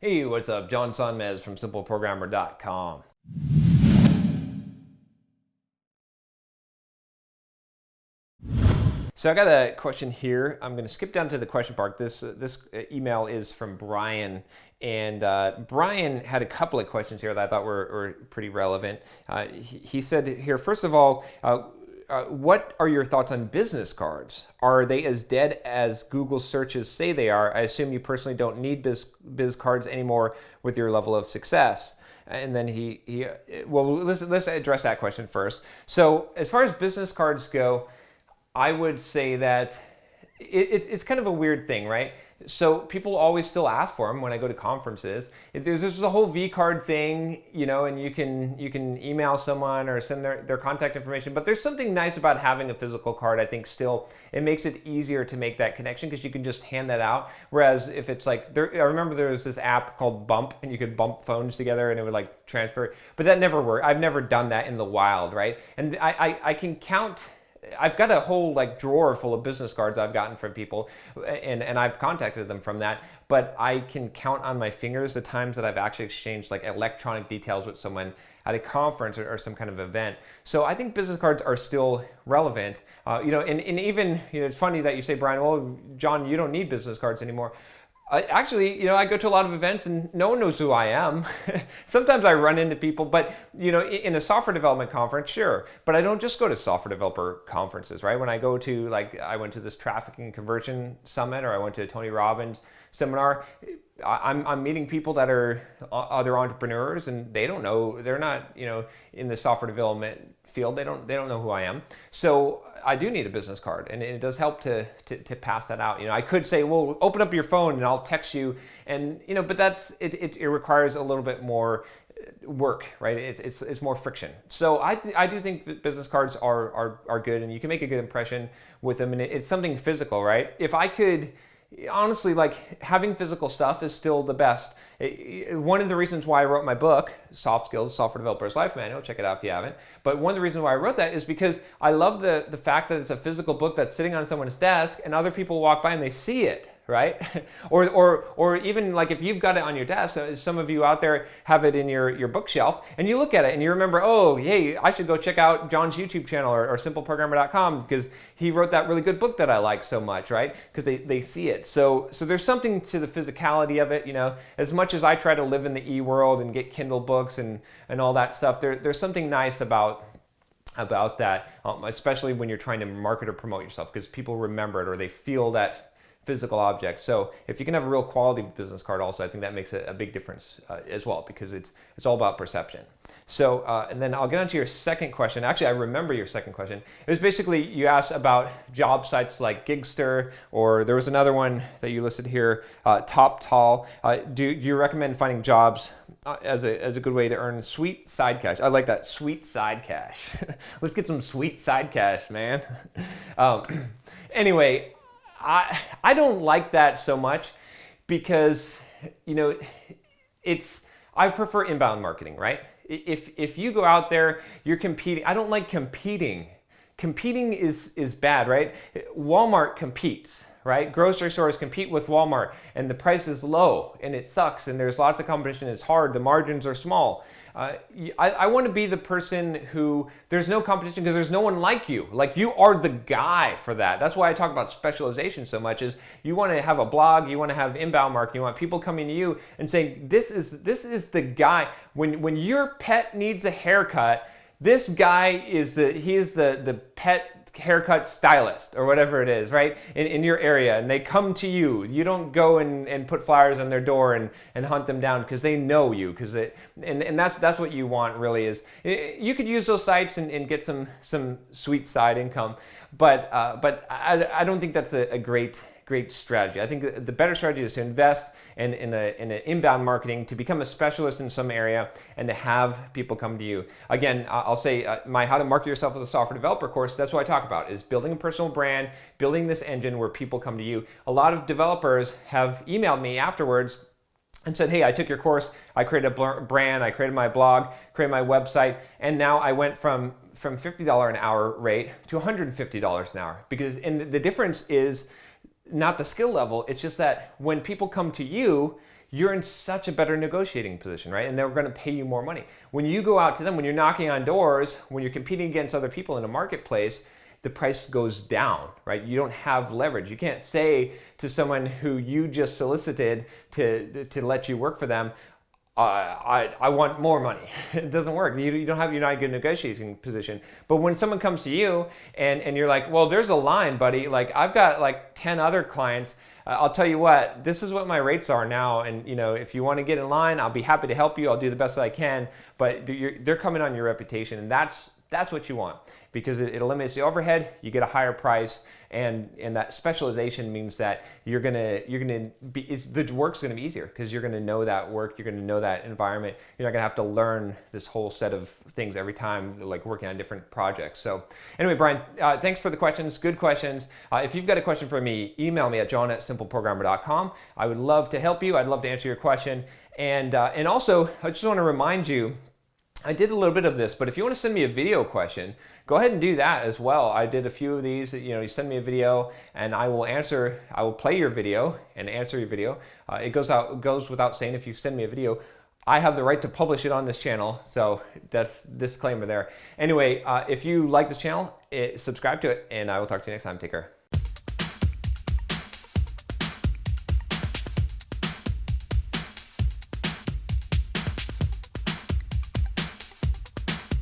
Hey, what's up? John Sonmez from simpleprogrammer.com. So I got a question here. I'm going to skip down to the question part. This email is from Brian, and Brian had a couple of questions here that I thought were pretty relevant. He said here, first of all, what are your thoughts on business cards? Are they as dead as Google searches say they are? I assume you personally don't need biz cards anymore with your level of success. And then let's address that question first. So as far as business cards go, I would say that it's kind of a weird thing, right? So people always still ask for them when I go to conferences. There's a whole V card thing, and you can email someone or send their contact information. But there's something nice about having a physical card. I think still it makes it easier to make that connection because you can just hand that out. Whereas if it's like I remember there was this app called Bump, and you could bump phones together and it would like transfer. But that never worked. I've never done that in the wild, right? And I can count. I've got a whole drawer full of business cards I've gotten from people, and I've contacted them from that, but I can count on my fingers the times that I've actually exchanged electronic details with someone at a conference or some kind of event. So I think business cards are still relevant. And even, it's funny that you say, Brian, well, John, you don't need business cards anymore. I go to a lot of events and no one knows who I am. Sometimes I run into people, but in a software development conference, sure. But I don't just go to software developer conferences, right? When I go to I went to this trafficking and conversion summit, or I went to a Tony Robbins seminar, I'm meeting people that are other entrepreneurs, and they don't know, they're not in the software development field. They don't know who I am. So I do need a business card, and it does help to pass that out. I could say, well, open up your phone and I'll text you, and but that's it requires a little bit more work, right? It's more friction. So I do think that business cards are good, and you can make a good impression with them, and it's something physical, right? If I could, honestly, having physical stuff is still the best. One of the reasons why I wrote my book, Soft Skills, Software Developer's Life Manual, check it out if you haven't. But one of the reasons why I wrote that is because I love the fact that it's a physical book that's sitting on someone's desk and other people walk by and they see it, right? or even if you've got it on your desk, some of you out there have it in your bookshelf, and you look at it and you remember, oh, hey, I should go check out John's YouTube channel or simpleprogrammer.com because he wrote that really good book that I like so much, right? Because they see it. So there's something to the physicality of it, as much as I try to live in the e-world and get Kindle books and all that stuff, there's something nice about that, especially when you're trying to market or promote yourself, because people remember it or they feel that physical object. So if you can have a real quality business card also, I think that makes a big difference as well, because it's all about perception. So and then I'll get on to your second question. Actually, I remember your second question. It was basically, you asked about job sites like Gigster, or there was another one that you listed here, TopTal. Do you recommend finding jobs as a good way to earn sweet side cash? I like that, sweet side cash. Let's get some sweet side cash, man. Anyway, I don't like that so much because, I prefer inbound marketing, right? If you go out there, you're competing. I don't like competing. Competing is bad, right? Walmart competes, right? Grocery stores compete with Walmart, and the price is low, and it sucks, and there's lots of competition. It's hard. The margins are small. I want to be the person who there's no competition because there's no one like you. You are the guy for that. That's why I talk about specialization so much. Is you want to have a blog, you want to have inbound marketing, you want people coming to you and saying, this is the guy. When your pet needs a haircut, this guy is the pet haircut stylist or whatever it is, right? In your area, and they come to you. You don't go and put flyers on their door and hunt them down because they know you, and that's what you want really. Is you could use those sites and get some sweet side income, but I don't think that's a great strategy. I think the better strategy is to invest in an inbound marketing, to become a specialist in some area, and to have people come to you. Again, I'll say my How to Market Yourself as a Software Developer course, that's what I talk about, is building a personal brand, building this engine where people come to you. A lot of developers have emailed me afterwards and said, hey, I took your course, I created a brand, I created my blog, created my website, and now I went from $50 an hour rate to $150 an hour. And the difference is not the skill level, it's just that when people come to you, you're in such a better negotiating position, right? And they're going to pay you more money. When you go out to them, when you're knocking on doors, when you're competing against other people in a marketplace, the price goes down, right? You don't have leverage. You can't say to someone who you just solicited to let you work for them, I want more money. It doesn't work. You're not in a good negotiating position. But when someone comes to you and you're like, well, there's a line, buddy. Like I've got like 10 other clients. I'll tell you what, this is what my rates are now. And if you want to get in line, I'll be happy to help you. I'll do the best that I can. But they're coming on your reputation, and that's what you want, because it eliminates the overhead. You get a higher price, and that specialization means that the work's gonna be easier, because you're gonna know that work, you're gonna know that environment. You're not gonna have to learn this whole set of things every time, like working on different projects. So anyway, Brian, thanks for the questions. Good questions. If you've got a question for me, email me at john@simpleprogrammer.com. I would love to help you. I'd love to answer your question. And also, I just want to remind you, I did a little bit of this, but if you want to send me a video question, go ahead and do that as well. I did a few of these. You send me a video and I will play your video and answer your video. It goes without saying, if you send me a video, I have the right to publish it on this channel. So that's disclaimer there. Anyway, if you like this channel, subscribe to it, and I will talk to you next time. Take care.